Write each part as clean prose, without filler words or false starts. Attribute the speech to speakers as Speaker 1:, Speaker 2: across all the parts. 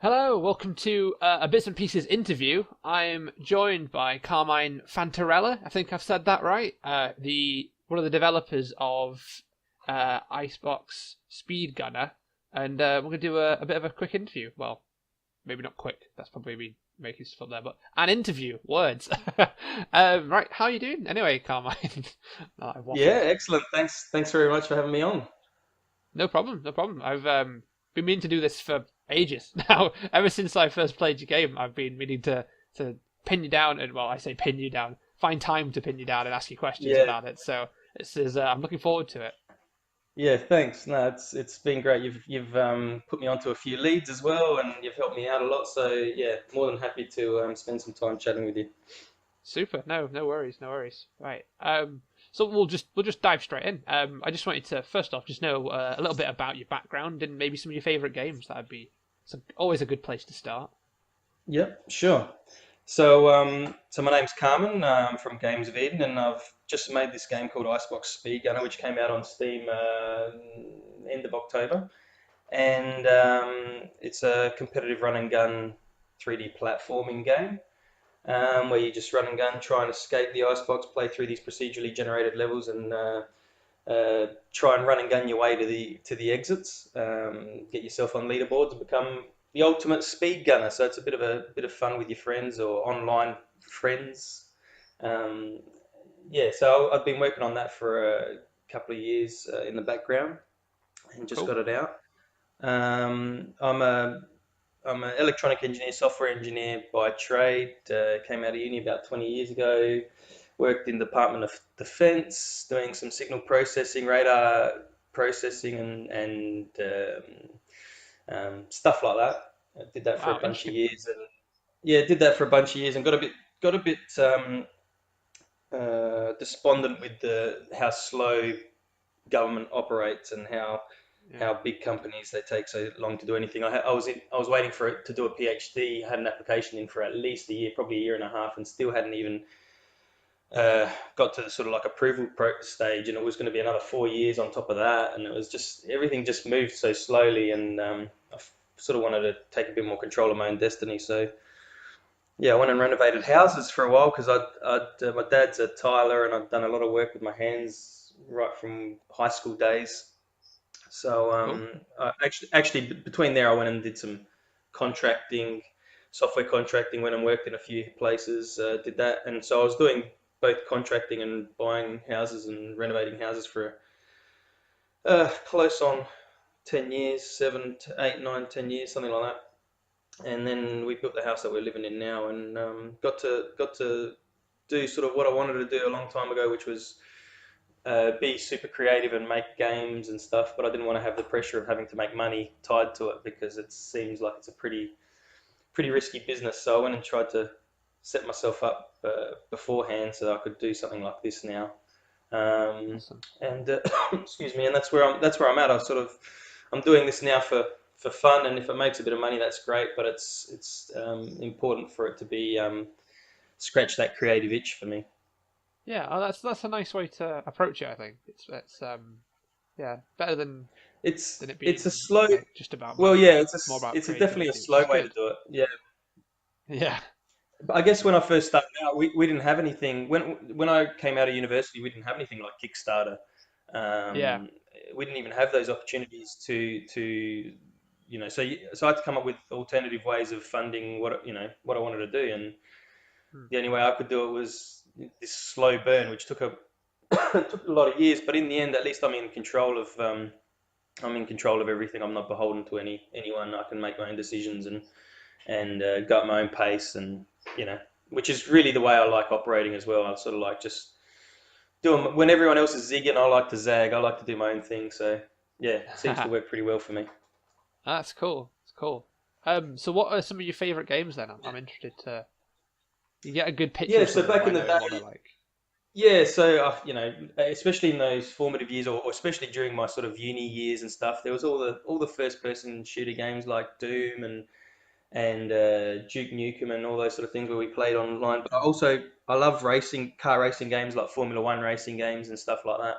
Speaker 1: Hello, welcome to a Bits and Pieces interview. I'm joined by Carmine Fantarella. I think I've said that right. The one of the developers of ICEBOX Speedgunner, and we're going to do a bit of a quick interview. Well, maybe not quick. That's probably me making stuff up there, but an interview. Words. Right, how are you doing? Anyway, Carmine. No, I
Speaker 2: Yeah,
Speaker 1: waffled.
Speaker 2: excellent. Thanks very much for having me on.
Speaker 1: No problem, no problem. I've been meaning to do this for ages now. Ever since I first played your game, I've been meaning to pin you down, and well, I say pin you down, find time to pin you down and ask you questions
Speaker 2: Yeah,
Speaker 1: about it. So this is I'm looking forward to it.
Speaker 2: yeah, thanks. No, it's been great. You've put me onto a few leads as well, and you've helped me out a lot. So yeah, more than happy to spend some time chatting with you.
Speaker 1: Super. No, no worries, no worries. Right. So we'll just dive straight in. I just wanted to first off just know a little bit about your background and maybe some of your favorite games. That'd be always a good place to start.
Speaker 2: Yep, sure. So my name's Carmen. I'm from Games of Eden, and I've just made this game called Icebox Speedgunner, which came out on Steam end of October. And it's a competitive run and gun 3D platforming game. Where you just run and gun, try and escape the icebox, play through these procedurally generated levels, and try and run and gun your way to the exits. Get yourself on leaderboards and become the ultimate speed gunner. So it's a bit of fun with your friends or online friends. Um, yeah, so I've been working on that for a couple of years in the background and just
Speaker 1: Cool.
Speaker 2: got it out. Um, I'm a I'm an electronic engineer, software engineer by trade. Came out of uni about 20 years ago. Worked in the Department of Defense, doing some signal processing, radar processing, and stuff like that. I did that for a
Speaker 1: Wow,
Speaker 2: bunch of
Speaker 1: interesting.
Speaker 2: years, and yeah, did that for a bunch of years, and got a bit despondent with the how slow government operates and
Speaker 1: Yeah.
Speaker 2: how big companies they take so long to do anything. I was waiting for it to do a PhD. Had an application in for at least a year, probably a year and a half, and still hadn't even got to the sort of like stage. And it was going to be another 4 years on top of that, and it was just everything just moved so slowly, and sort of wanted to take a bit more control of my own destiny. So yeah, I went and renovated houses for a while because my dad's a tiler, and I'd done a lot of work with my hands right from high school days. So
Speaker 1: Cool.
Speaker 2: actually, between there, I went and did some contracting, software contracting. Went and worked in a few places. Did that, and so I was doing both contracting and buying houses and renovating houses for close on 10 years, 7 to 8, 9, 10 years, something like that. And then we built the house that we're living in now, and got to do sort of what I wanted to do a long time ago, which was be super creative and make games and stuff, but I didn't want to have the pressure of having to make money tied to it because it seems like it's a pretty risky business. So I went and tried to set myself up beforehand so that I could do something like this now. Um,
Speaker 1: Awesome.
Speaker 2: and excuse me, and that's where I'm at. I'm doing this now for fun, and if it makes a bit of money, that's great. But it's important for it to be scratch that creative itch for me.
Speaker 1: Yeah, that's a nice way to approach it. I think it's yeah better than it
Speaker 2: It's a
Speaker 1: being
Speaker 2: slow.
Speaker 1: like just about
Speaker 2: Well,
Speaker 1: money.
Speaker 2: yeah,
Speaker 1: It's more about
Speaker 2: it's definitely a
Speaker 1: creativity, which
Speaker 2: slow
Speaker 1: is
Speaker 2: way to
Speaker 1: good.
Speaker 2: do it. Yeah,
Speaker 1: Yeah,
Speaker 2: but I guess when I first started out, we didn't have anything. When I came out of university, we didn't have anything like Kickstarter.
Speaker 1: yeah,
Speaker 2: Um, we didn't even have those opportunities so I had to come up with alternative ways of funding what I wanted to do, and
Speaker 1: hmm,
Speaker 2: the only way I could do it was this slow burn, which took a took a lot of years. But in the end, at least I'm in control of everything. I'm not beholden to anyone. I can make my own decisions and go at my own pace, and which is really the way I like operating as well. I sort of like just doing when everyone else is zigging. I like to zag. I like to do my own thing. So yeah, it seems to work pretty well for me.
Speaker 1: that's cool. It's cool. So what are some of your favorite games then? I'm interested to you get a good picture
Speaker 2: Yeah,
Speaker 1: of
Speaker 2: so
Speaker 1: something so
Speaker 2: back
Speaker 1: I
Speaker 2: in the
Speaker 1: know what
Speaker 2: day,
Speaker 1: I like.
Speaker 2: yeah, so especially in those formative years, or especially during my sort of uni years and stuff, there was all the first person shooter games like Doom and Duke Nukem and all those sort of things where we played online. But
Speaker 1: Hmm.
Speaker 2: I love car racing games like Formula One racing games and stuff like that.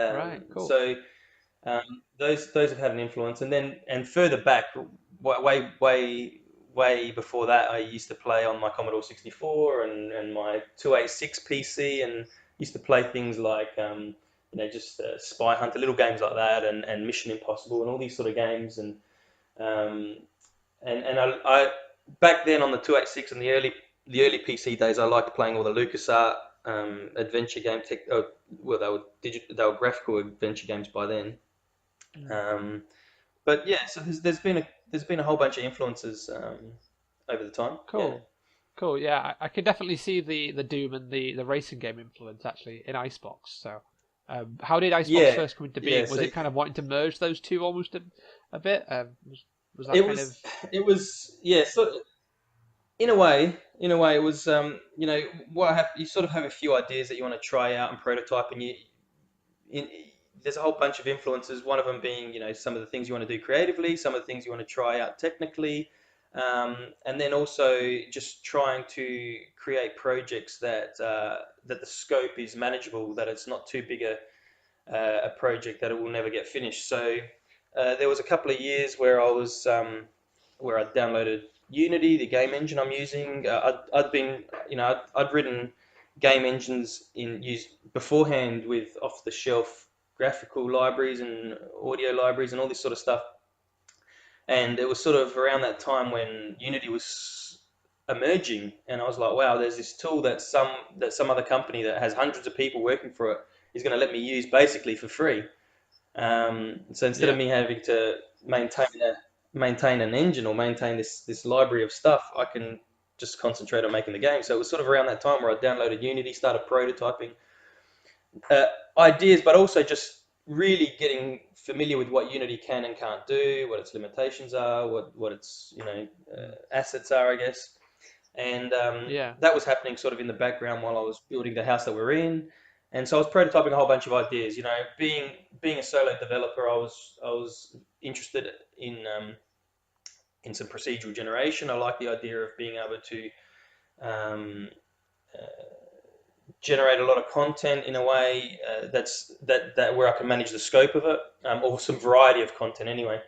Speaker 1: Right, cool.
Speaker 2: So those have had an influence. And further back, way before that, I used to play on my Commodore 64 and my 286 PC, and used to play things like just Spy Hunter, little games like that, and Mission Impossible, and all these sort of games, um, I back then on the 286 and the early PC days, I liked playing all the LucasArts adventure game tech. Oh, well, they were graphical adventure games by then.
Speaker 1: Mm.
Speaker 2: Um, but yeah, so there's been a whole bunch of influences over the time. Yeah.
Speaker 1: Cool. Cool. Yeah, I could definitely see the Doom and the racing game influence actually in Icebox. So, how did Icebox
Speaker 2: Yeah,
Speaker 1: first come into
Speaker 2: yeah.
Speaker 1: being? Was
Speaker 2: So
Speaker 1: it kind of wanting to merge those two almost a bit? Was that
Speaker 2: it
Speaker 1: kind of
Speaker 2: was, yeah. So in a way, it was, what happened. You sort of have a few ideas that you want to try out and prototype, and in, there's a whole bunch of influences. One of them being, some of the things you want to do creatively, some of the things you want to try out technically, and then also just trying to create projects that the scope is manageable, that it's not too big a project that it will never get finished. So there was a couple of years where I downloaded Unity, the game engine I'm using. I'd been, I'd written game engines in used beforehand with off the shelf graphical libraries and audio libraries and all this sort of stuff. And it was sort of around that time when Unity was emerging, and I was like, wow, there's this tool that some other company that has hundreds of people working for it is going to let me use basically for free. So instead of
Speaker 1: yeah,
Speaker 2: me having to maintain maintain an engine or maintain this library of stuff, I can just concentrate on making the game. So it was sort of around that time where I downloaded Unity, started prototyping uh, ideas, but also just really getting familiar with what Unity can and can't do, what its limitations are, what its
Speaker 1: mm,
Speaker 2: assets are, I guess. And
Speaker 1: yeah,
Speaker 2: that was happening sort of in the background while I was building the house that we're in. And so I was prototyping a whole bunch of ideas. Being a solo developer, I was interested in some procedural generation. I like the idea of being able to um, uh, generate a lot of content in a way that where I can manage the scope of it, or some variety of content anyway.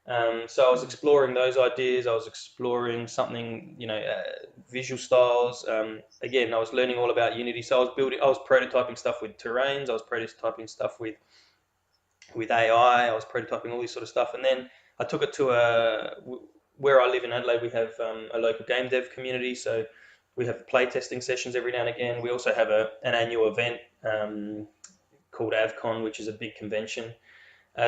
Speaker 2: So I was
Speaker 1: mm,
Speaker 2: exploring those ideas. I was exploring something, visual styles. Again, I was learning all about Unity. So I was prototyping stuff with terrains. I was prototyping stuff with AI. I was prototyping all this sort of stuff, and then I took it to where I live in Adelaide. We have a local game dev community, so we have playtesting sessions every now and again. We also have an annual event called AvCon, which is a big convention.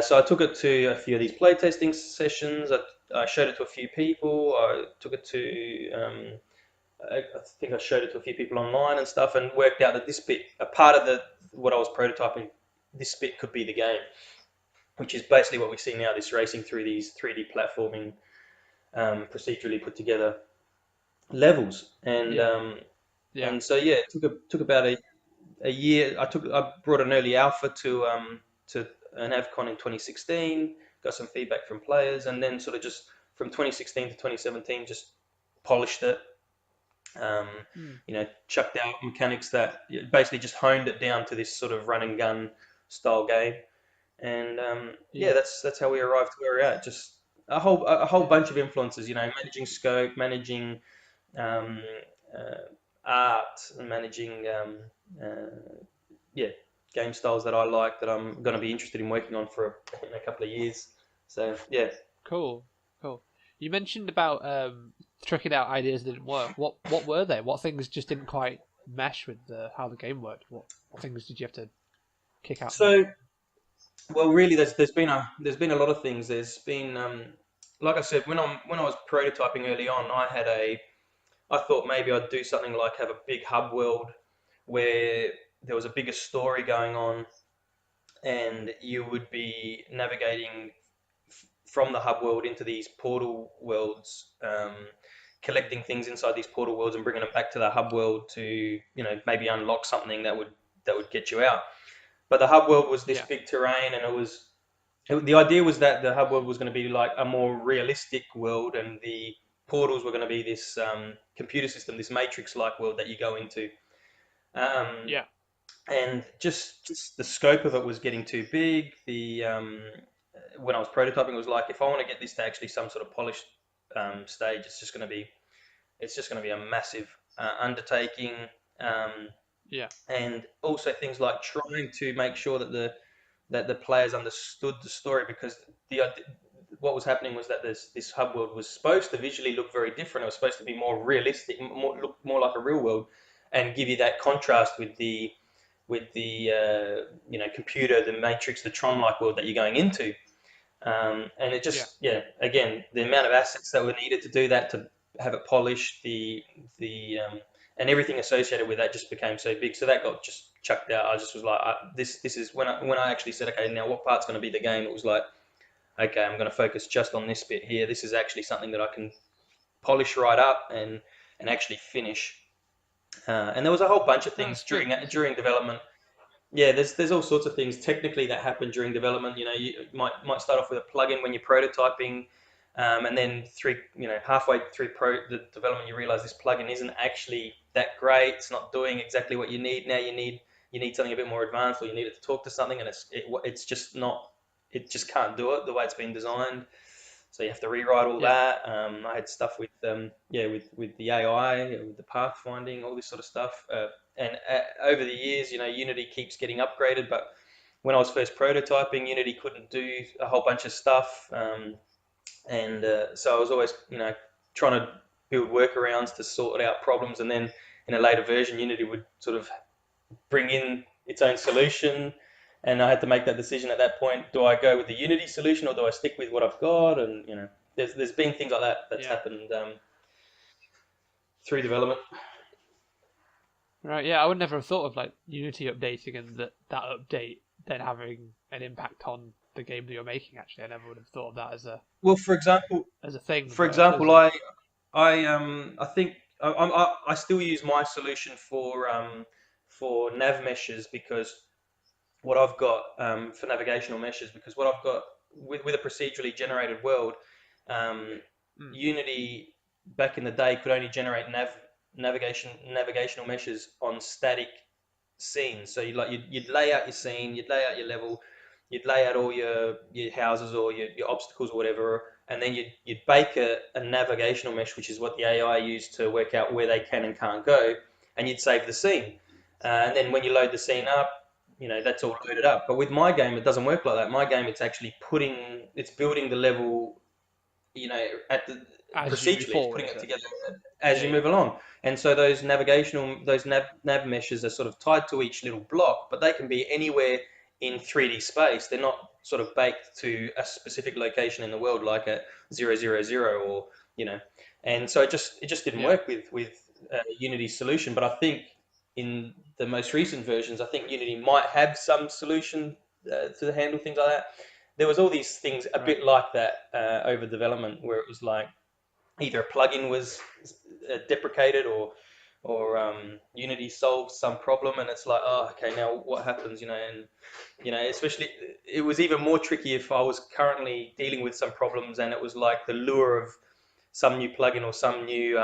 Speaker 2: So I took it to a few of these playtesting sessions. I showed it to a few people. I took it to, I think I showed it to a few people online and stuff, and worked out that this bit, a part of what I was prototyping, this bit could be the game, which is basically what we see now, this racing through these 3D platforming, procedurally put together levels. And
Speaker 1: yeah,
Speaker 2: um,
Speaker 1: yeah,
Speaker 2: and so yeah, it took about a year. I brought an early alpha to an AvCon in 2016. Got some feedback from players, and then sort of just from 2016 to 2017, just polished it. Um,
Speaker 1: mm,
Speaker 2: chucked out mechanics that basically just honed it down to this sort of run and gun style game. And yeah,
Speaker 1: yeah,
Speaker 2: that's how we arrived to where we're at. Just a whole bunch of influences. Managing scope, managing um, art, and managing yeah, game styles that I like, that I'm going to be interested in working on for in a couple of years. So yeah.
Speaker 1: cool, cool. You mentioned about tricking out ideas that didn't work. What were they? What things just didn't quite mesh with how the game worked? What things did you have to kick out there?
Speaker 2: So well, really, there's been a lot of things. There's been like I said, when I was prototyping early on, I thought maybe I'd do something like have a big hub world where there was a bigger story going on, and you would be navigating from the hub world into these portal worlds, collecting things inside these portal worlds and bringing them back to the hub world to maybe unlock something that would get you out. But the hub world was this
Speaker 1: Yeah,
Speaker 2: big terrain, and the idea was that the hub world was going to be like a more realistic world, and the portals were going to be this computer system, this matrix-like world that you go into. Um,
Speaker 1: yeah,
Speaker 2: and just the scope of it was getting too big. when I was prototyping, it was like, if I want to get this to actually some sort of polished stage, it's just going to be a massive undertaking. Um,
Speaker 1: Yeah.
Speaker 2: and also things like trying to make sure that the players understood the story, because what was happening was that this hub world was supposed to visually look very different. It was supposed to be more realistic, look more like a real world, and give you that contrast with the computer, the Matrix, the Tron-like world that you're going into. And it
Speaker 1: Yeah.
Speaker 2: just, yeah, again, the amount of assets that were needed to do that, to have it polished, and everything associated with that just became so big. So that got just chucked out. I just was like, this is when I actually said, okay, now what part's going to be the game? It was like, okay, I'm going to focus just on this bit here. This is actually something that I can polish right up and actually finish. And there was a whole bunch of things
Speaker 1: That's good.
Speaker 2: during development. Yeah, there's all sorts of things technically that happen during development. You might start off with a plugin when you're prototyping, and then halfway through the development, you realize this plugin isn't actually that great. It's not doing exactly what you need. Now you need something a bit more advanced, or you need it to talk to something, and it's just not. It just can't do it the way it's been designed. So you have to rewrite all
Speaker 1: Yeah.
Speaker 2: that. I had stuff with with the AI, with the pathfinding, all this sort of stuff. And over the years, Unity keeps getting upgraded. But when I was first prototyping, Unity couldn't do a whole bunch of stuff, and so I was always trying to build workarounds to sort out problems. And then in a later version, Unity would sort of bring in its own solution, and I had to make that decision at that point. Do I go with the Unity solution, or do I stick with what I've got? And there's been things like that that's
Speaker 1: Yeah.
Speaker 2: happened through development.
Speaker 1: Right. Yeah. I would never have thought of like Unity updating and that update then having an impact on the game that you're making. Actually, I never would have thought of that
Speaker 2: Well, for example,
Speaker 1: as a thing,
Speaker 2: for
Speaker 1: but I suppose
Speaker 2: example,
Speaker 1: it.
Speaker 2: I think I still use my solution for nav meshes, because what I've got for navigational meshes, because what I've got with a procedurally generated world, um,
Speaker 1: Mm.
Speaker 2: Unity back in the day could only generate navigational meshes on static scenes. So you'd lay out your scene, you'd lay out your level, you'd lay out all your houses or your obstacles or whatever, and then you'd bake a navigational mesh, which is what the AI used to work out where they can and can't go, and you'd save the scene. And then when you load the scene up, that's all loaded up. But with my game, it doesn't work like that. My game, it's actually it's building the level, at the
Speaker 1: As you move
Speaker 2: procedurally, it's
Speaker 1: forward,
Speaker 2: putting
Speaker 1: is
Speaker 2: it
Speaker 1: it?
Speaker 2: together as
Speaker 1: Yeah.
Speaker 2: you
Speaker 1: Yeah.
Speaker 2: move along. And so those nav meshes are sort of tied to each little block, but they can be anywhere in 3D space. They're not sort of baked to a specific location in the world, like at 000, or And so it just didn't
Speaker 1: Yeah.
Speaker 2: work with Unity's solution. But I think in the most recent versions, I think Unity might have some solution to handle things like that. There was all these things a
Speaker 1: Right.
Speaker 2: bit like that over development, where it was like either a plugin was deprecated, or Unity solved some problem, and it's like, oh, okay, now what happens? And especially, it was even more tricky if I was currently dealing with some problems, and it was like the lure of some new plugin or some new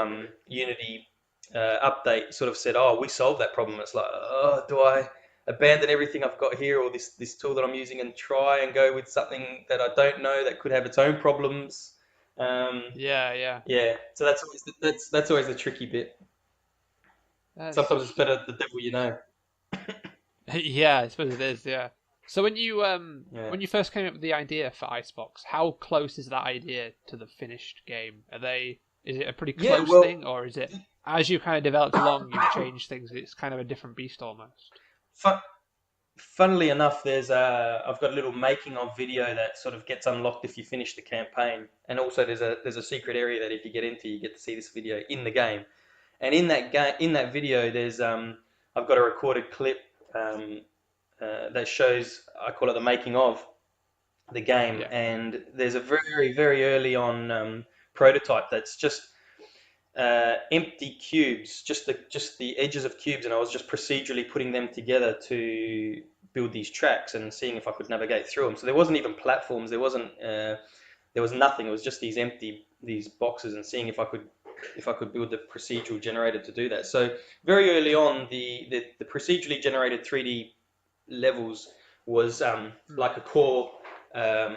Speaker 2: Unity update sort of said, oh, we solved that problem. It's like, oh, do I abandon everything I've got here, or this tool that I'm using, and try and go with something that I don't know that could have its own problems? Um,
Speaker 1: Yeah. Yeah.
Speaker 2: yeah, so that's always the tricky bit.
Speaker 1: That's
Speaker 2: Sometimes it's better the devil you know.
Speaker 1: yeah. I suppose it is. Yeah. So
Speaker 2: Yeah.
Speaker 1: when you first came up with the idea for Icebox, how close is that idea to the finished game? Is it a pretty
Speaker 2: Yeah,
Speaker 1: close
Speaker 2: well,
Speaker 1: thing, or is it as you kind of developed along, you've changed things? It's kind of a different beast almost.
Speaker 2: fun, funnily enough, I've got a little making of video that sort of gets unlocked if you finish the campaign, and also there's a secret area that if you get into, you get to see this video in the game. And in that video, I've got a recorded clip that shows, I call it the making of the game,
Speaker 1: Yeah.
Speaker 2: and there's a very very early on prototype that's just empty cubes, just the edges of cubes, and I was just procedurally putting them together to build these tracks and seeing if I could navigate through them. So there wasn't even platforms, there was nothing. It was just these boxes, and seeing if I could build the procedural generator to do that. So very early on, the procedurally generated 3D levels was
Speaker 1: Mm.
Speaker 2: like a core um,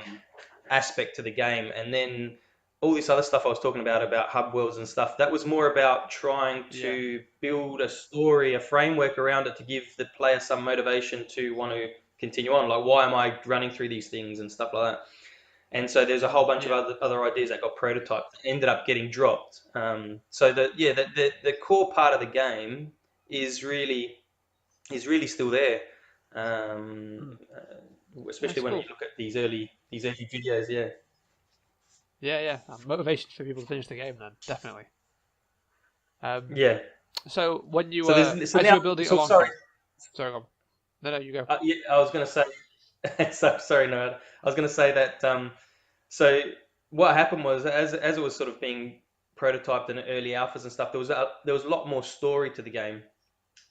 Speaker 2: aspect to the game. And then all this other stuff I was talking about hub worlds and stuff, that was more about trying
Speaker 1: Yeah.
Speaker 2: to build a story, a framework around it to give the player some motivation to want to continue on. Like, why am I running through these things and stuff like that? And so there's a whole bunch of
Speaker 1: Yeah.
Speaker 2: other ideas that got prototyped, ended up getting dropped. So the core part of the game is really still there,
Speaker 1: Hmm.
Speaker 2: especially
Speaker 1: That's
Speaker 2: when you
Speaker 1: cool.
Speaker 2: look at these early videos. Yeah,
Speaker 1: Yeah, yeah. Motivation for people to finish the game, then definitely. Um,
Speaker 2: yeah.
Speaker 1: so when you
Speaker 2: So there's so
Speaker 1: as you
Speaker 2: now.
Speaker 1: were building it
Speaker 2: So
Speaker 1: along,
Speaker 2: sorry.
Speaker 1: sorry, go on. No, no, you go.
Speaker 2: Yeah, I was going to say. So sorry, no. I was going to say that. So what happened was, as it was sort of being prototyped in early alphas and stuff, there was a lot more story to the game.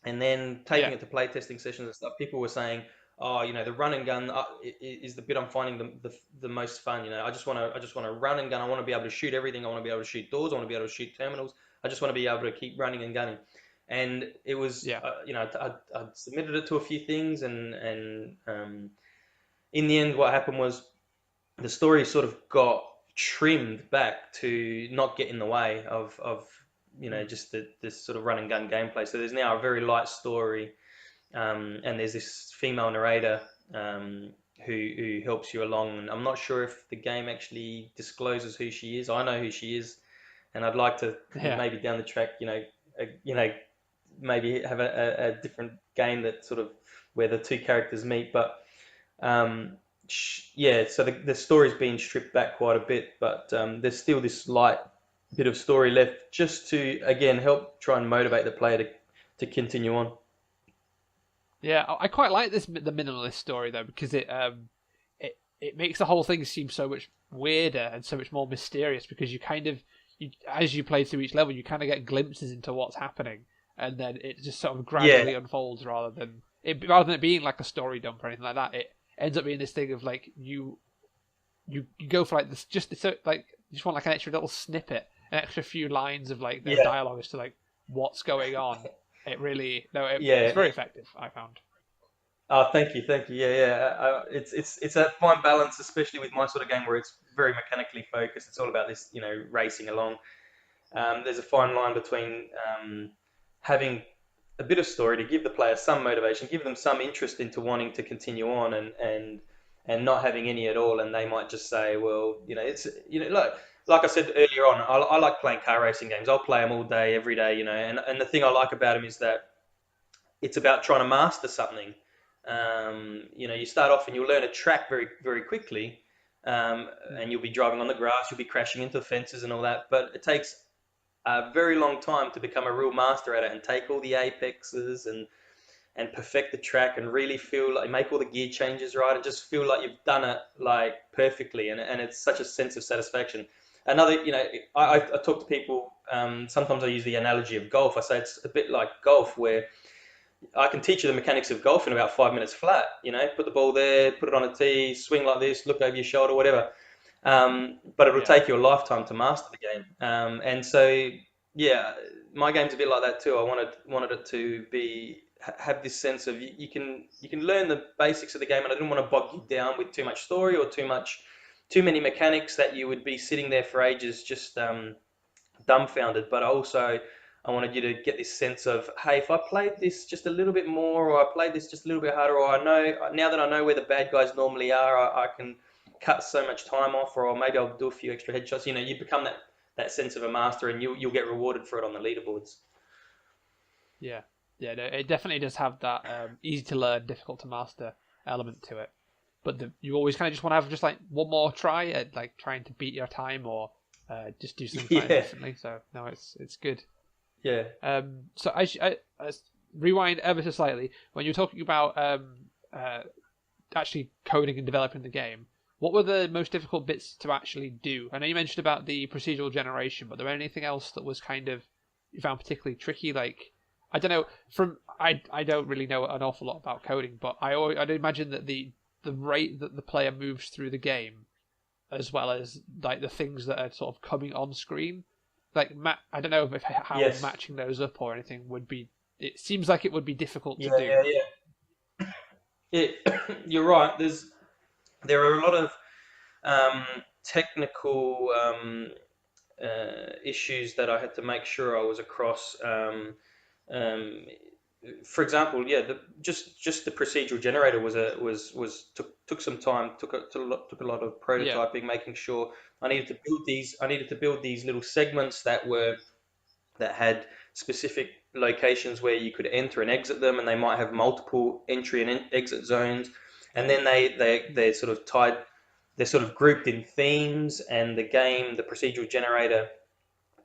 Speaker 2: And then
Speaker 1: Yeah,
Speaker 2: taking it to playtesting sessions and stuff, people were saying, "Oh, the run and gun is the bit I'm finding the most fun. I just want to run and gun. I want to be able to shoot everything. I want to be able to shoot doors. I want to be able to shoot terminals. I just want to be able to keep running and gunning." And it was,
Speaker 1: yeah,
Speaker 2: I submitted it to a few things, and in the end, what happened was the story sort of got trimmed back to not get in the way of
Speaker 1: mm,
Speaker 2: just this sort of run and gun gameplay. So there's now a very light story, and there's this female narrator, who helps you along. And I'm not sure if the game actually discloses who she is. I know who she is, and I'd like to
Speaker 1: yeah,
Speaker 2: maybe down the track, maybe have a different game that sort of where the two characters meet. But yeah, so the story's been stripped back quite a bit, but there's still this light bit of story left, just to again help try and motivate the player to continue on.
Speaker 1: yeah. I quite like the minimalist story though because it makes the whole thing seem so much weirder and so much more mysterious because you kind of as you play through each level you kind of get glimpses into what's happening and then it just sort of
Speaker 2: Yeah,
Speaker 1: gradually unfolds rather than it being like a story dump or anything like that. It ends up being this thing of like you go for like this just so like you just want like an extra little snippet, an extra few lines of like their
Speaker 2: yeah,
Speaker 1: dialogue as to like what's going on. It really no, it's
Speaker 2: yeah.
Speaker 1: very effective. I found.
Speaker 2: Oh, thank you. Yeah, yeah. It's a fine balance, especially with my sort of game where it's very mechanically focused. It's all about this, racing along. There's a fine line between having a bit of story to give the player some motivation, give them some interest into wanting to continue on, and not having any at all, and they might just say, well, it's like I said earlier on, I like playing car racing games. I'll play them all day, every day, and the thing I like about them is that it's about trying to master something. You start off and you'll learn a track very, very quickly,
Speaker 1: Mm.
Speaker 2: and you'll be driving on the grass, you'll be crashing into fences and all that. But it takes a very long time to become a real master at it and take all the apexes and perfect the track and really feel like make all the gear changes right and just feel like you've done it like perfectly, and it's such a sense of satisfaction. Another, I talk to people. Sometimes I use the analogy of golf. I say it's a bit like golf, where I can teach you the mechanics of golf in about 5 minutes flat. Put the ball there, put it on a tee, swing like this, look over your shoulder, whatever. But it'll
Speaker 1: Yeah.
Speaker 2: take you a lifetime to master the game. And so, yeah, my game's a bit like that too. I wanted it to be have this sense of you can learn the basics of the game, and I didn't want to bog you down with too much story or too many mechanics that you would be sitting there for ages just dumbfounded. But also, I wanted you to get this sense of, hey, if I played this just a little bit more, or I played this just a little bit harder, or I know now that I know where the bad guys normally are, I can cut so much time off, or maybe I'll do a few extra headshots. You become that sense of a master, and you'll get rewarded for it on the leaderboards.
Speaker 1: Yeah, yeah, no, it definitely does have that easy to learn, difficult to master element to it. But you always kind of just want to have just like one more try at like trying to beat your time or just do something slightly
Speaker 2: Yeah,
Speaker 1: differently. So no, it's good.
Speaker 2: yeah,
Speaker 1: So I rewind ever so slightly when you're talking about actually coding and developing the game. What were the most difficult bits to actually do? I know you mentioned about the procedural generation, but there anything else that was kind of you found particularly tricky? Like I don't know. I don't really know an awful lot about coding, but I'd imagine that the rate that the player moves through the game, as well as like the things that are sort of coming on screen, like I don't know if how
Speaker 2: yes,
Speaker 1: matching those up or anything would be. It seems like it would be difficult to
Speaker 2: yeah,
Speaker 1: do.
Speaker 2: yeah, yeah. You're right. There are a lot of technical issues that I had to make sure I was across. Um, for example, yeah, just the procedural generator took some time, took a lot of
Speaker 1: Yeah.
Speaker 2: prototyping, making sure I needed to build these little segments that had specific locations where you could enter and exit them, and they might have multiple entry and exit zones, and then they're sort of tied, they're sort of grouped in themes, and the procedural generator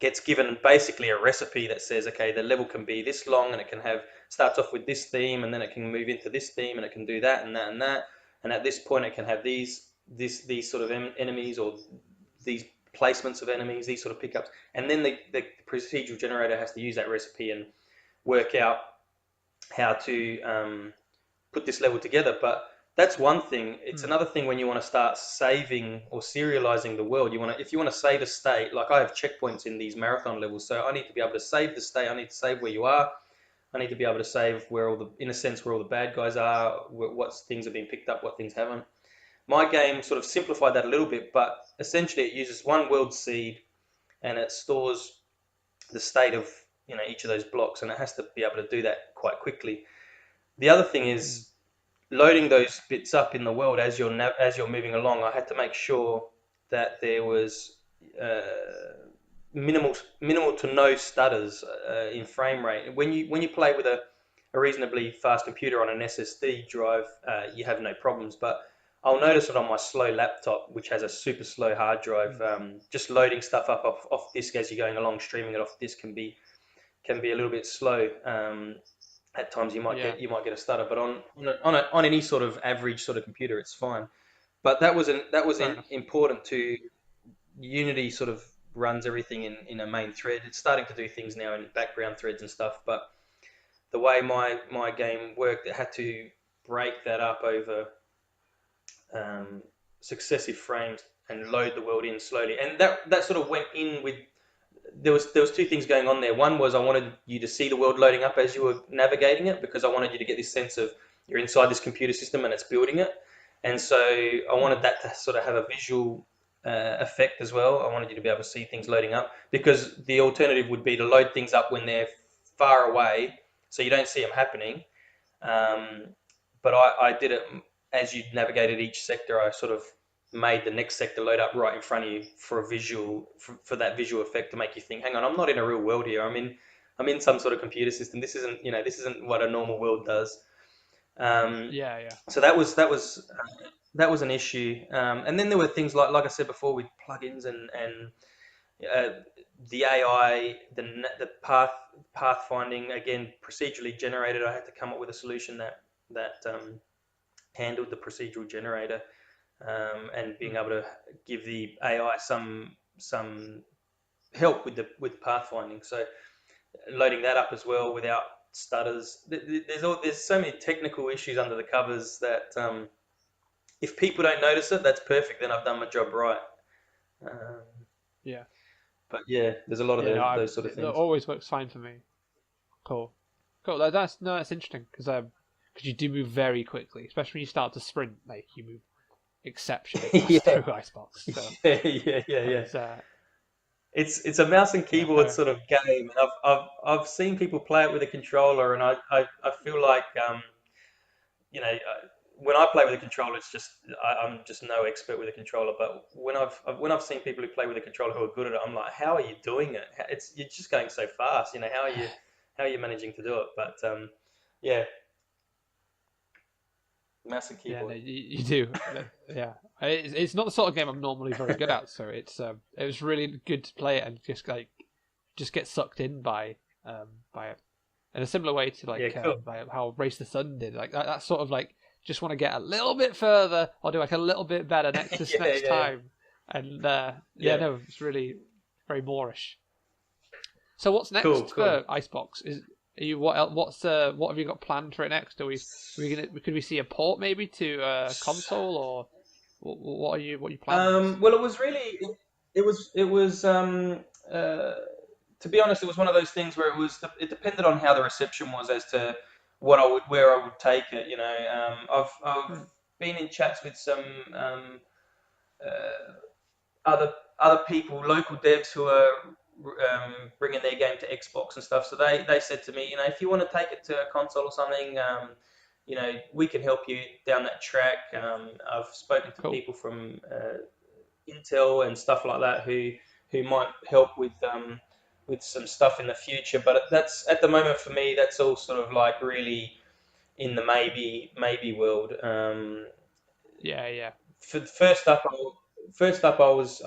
Speaker 2: gets given basically a recipe that says, okay, the level can be this long, and it can have starts off with this theme, and then it can move into this theme, and it can do that and that and that, and at this point it can have these sort of enemies, or these placements of enemies, these sort of pickups, and then the procedural generator has to use that recipe and work out how to put this level together. But that's one thing. It's
Speaker 1: Mm.
Speaker 2: another thing when you want to start saving or serializing the world. If you want to save a state, like I have checkpoints in these marathon levels, so I need to be able to save the state. I need to save where you are. I need to be able to save where in a sense, where all the bad guys are, what things have been picked up, what things haven't. My game sort of simplified that a little bit, but essentially it uses one world seed, and it stores the state of each of those blocks, and it has to be able to do that quite quickly. The other thing
Speaker 1: Mm.
Speaker 2: is loading those bits up in the world as you're moving along. I had to make sure that there was minimal to no stutters in frame rate. When you play with a reasonably fast computer on an SSD drive, you have no problems. But I'll notice it on my slow laptop, which has a super slow hard drive.
Speaker 1: Mm.
Speaker 2: Just loading stuff up off disk as you're going along, streaming it off disk can be a little bit slow. At times
Speaker 1: Yeah.
Speaker 2: you might get a stutter, but on any sort of average sort of computer, it's fine. But that was
Speaker 1: Fair enough.
Speaker 2: important to Unity. Sort of runs everything in a main thread. It's starting to do things now in background threads and stuff, but the way my game worked, it had to break that up over um, successive frames and load the world in slowly. And that sort of went in with there was two things going on there. One was I wanted you to see the world loading up as you were navigating it, because I wanted you to get this sense of you're inside this computer system and it's building it. And so I wanted
Speaker 1: Mm.
Speaker 2: that to sort of have a visual effect as well. I wanted you to be able to see things loading up, because the alternative would be to load things up when they're far away, so you don't see them happening. Um, but I did it as you navigated each sector. I sort of made the next sector load up right in front of you for that visual effect, to make you think, hang on, I'm not in a real world here. I'm in some sort of computer system. This isn't what a normal world does. Um,
Speaker 1: Yeah. Yeah.
Speaker 2: so that was an issue. And then there were things like I said before, with plugins and uh, the AI, the pathfinding, again procedurally generated. I had to come up with a solution that handled the procedural generator, and being
Speaker 1: Mm.
Speaker 2: able to give the AI some help with pathfinding. So loading that up as well without stutters. There's so many technical issues under the covers that if people don't notice it, that's perfect. Then I've done my job right. Um,
Speaker 1: Yeah.
Speaker 2: but yeah, there's a lot of
Speaker 1: Yeah. No,
Speaker 2: those sort of
Speaker 1: it
Speaker 2: things.
Speaker 1: always works fine for me. Cool. Cool. That's no, that's interesting because you do move very quickly, especially when you start to sprint. Like you move exceptionally fast
Speaker 2: Yeah,
Speaker 1: through Icebox. So
Speaker 2: yeah.
Speaker 1: it's
Speaker 2: It's a mouse and
Speaker 1: yeah,
Speaker 2: keyboard
Speaker 1: fair.
Speaker 2: sort of game, and I've seen people play it with a controller, and I feel like you know when I play with a controller, I'm just no expert with a controller. But when I've seen people who play with a controller who are good at it, I'm like, how are you doing it? You're just going so fast. How are you managing to do it? But yeah, mouse and
Speaker 1: Yeah, no,
Speaker 2: keyboard.
Speaker 1: you do. Yeah, it's not the sort of game I'm normally very good at, so it was really good to play it and just get sucked in by it in a similar way to
Speaker 2: Yeah, cool.
Speaker 1: by how Race the Sun did. Like that sort of like just want to get a little bit further or do like a little bit better
Speaker 2: Yeah,
Speaker 1: next
Speaker 2: yeah,
Speaker 1: time, and yeah,
Speaker 2: yeah.
Speaker 1: no, it's really very Moorish. So what's
Speaker 2: Cool,
Speaker 1: next
Speaker 2: cool.
Speaker 1: for Icebox? What have you got planned for it next? Could we see a port maybe to console, or what are you planning next?
Speaker 2: Well, it was uh, to be honest, it was one of those things where it depended on how the reception was as to where I would take it. I've
Speaker 1: Hmm.
Speaker 2: been in chats with some um, other people, local devs who are bringing their game to Xbox and stuff. So they said to me, if you want to take it to a console or something, we can help you down that track. I've spoken to
Speaker 1: Cool.
Speaker 2: people from Intel and stuff like that who might help with some stuff in the future. But that's at the moment for me. That's all sort of like really in the maybe world.
Speaker 1: Yeah.
Speaker 2: First up, I was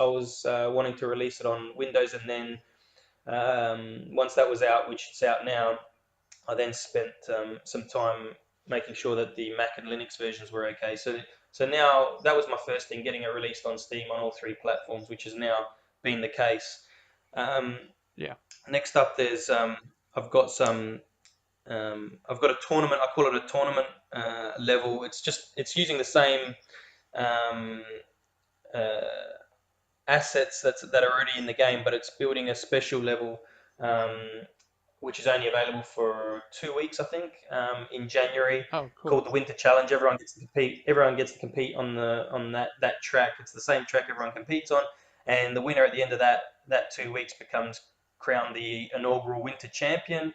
Speaker 2: wanting to release it on Windows, and then once that was out, which it's out now, I then spent some time making sure that the Mac and Linux versions were okay. So now that was my first thing, getting it released on Steam on all 3 platforms, which has now been the case.
Speaker 1: Yeah.
Speaker 2: Next up, there's I've got a tournament. I call it a tournament level. It's using the same um, uh, assets that are already in the game, but it's building a special level, which is only available for 2 weeks, I think, in January,
Speaker 1: Oh, cool.
Speaker 2: called the Winter Challenge. Everyone gets to compete. Everyone gets to compete on that track. It's the same track everyone competes on, and the winner at the end of that 2 weeks becomes crowned the inaugural Winter Champion.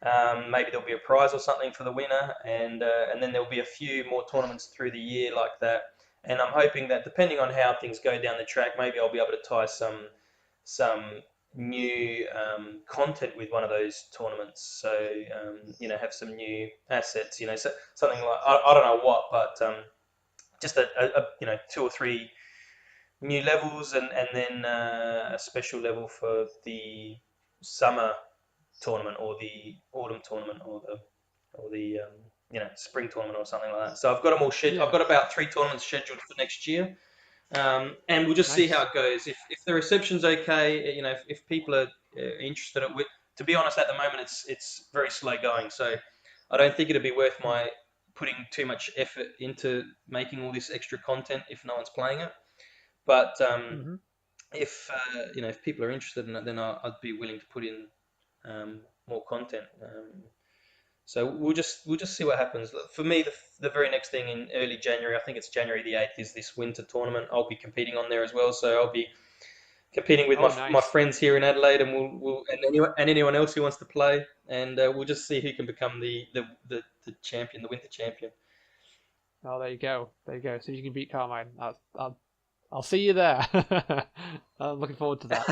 Speaker 2: Maybe there'll be a prize or something for the winner, and then there'll be a few more tournaments through the year like that. And I'm hoping that depending on how things go down the track, maybe I'll be able to tie some new content with one of those tournaments. So have some new assets. So something like I don't know what, but just a 2 or 3 new levels, and then a special level for the summer tournament or the autumn tournament or the spring tournament or something like that. So I've got them all scheduled.
Speaker 1: Yeah.
Speaker 2: I've got about 3 tournaments scheduled for next year, and we'll just see how it goes. If the reception's okay, if people are interested, to be honest, at the moment it's very slow going. So I don't think it'd be worth my putting too much effort into making all this extra content if no one's playing it. But if people are interested in it, then I'd be willing to put in more content. So we'll just see what happens. For me, the very next thing in early January, I think it's January the 8th, is this winter tournament. I'll be competing on there as well. So I'll be competing with my friends here in Adelaide, and we'll and anyone else who wants to play, and we'll just see who can become the champion, the winter champion.
Speaker 1: Oh, there you go. So you can beat Carmine. I'll see you there. I'm looking forward to that.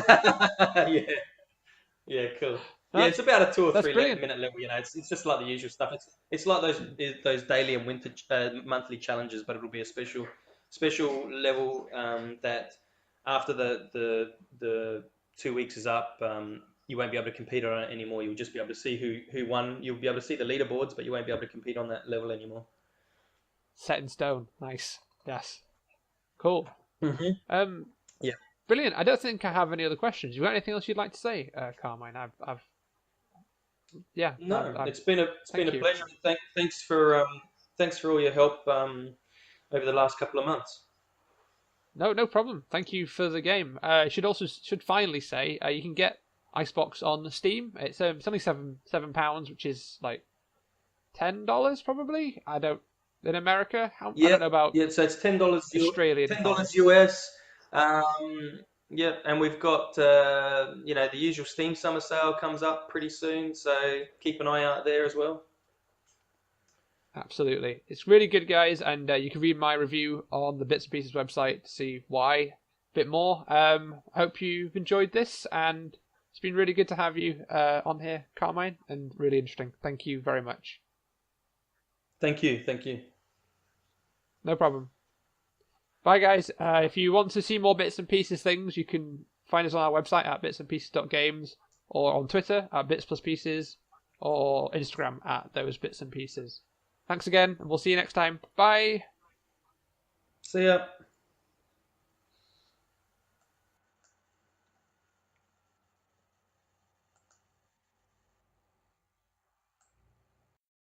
Speaker 2: Yeah, cool. Yeah, it's about a 2 or 3 minute level. It's just like the usual stuff. It's like those daily and winter monthly challenges, but it'll be a special level that after the 2 weeks is up, you won't be able to compete on it anymore. You'll just be able to see who won. You'll be able to see the leaderboards, but you won't be able to compete on that level anymore.
Speaker 1: Set in stone. Nice. Yes. Cool.
Speaker 2: Mm-hmm. Yeah.
Speaker 1: Brilliant. I don't think I have any other questions. You got anything else you'd like to say, Carmine?
Speaker 2: It's been a pleasure. Thanks for all your help over the last couple of months.
Speaker 1: No problem. Thank you for the game. I should finally say you can get ICEBOX on Steam. It's only £7, which is like $10 probably. In America. I don't know about.
Speaker 2: Yeah, so it's $10
Speaker 1: Australian.
Speaker 2: $10 US. Yeah, and we've got the usual Steam summer sale comes up pretty soon, so keep an eye out there as well.
Speaker 1: Absolutely, it's really good, guys, and you can read my review on the Bits and Pieces website to see why a bit more. I hope you've enjoyed this, and it's been really good to have you on here, Carmine, and really interesting. Thank you very much.
Speaker 2: Thank you.
Speaker 1: No problem. Bye, guys. If you want to see more Bits and Pieces things, you can find us on our website at bitsandpieces.games, or on Twitter at bits+pieces, or Instagram at those bits and pieces. Thanks again, and we'll see you next time. Bye.
Speaker 2: See ya.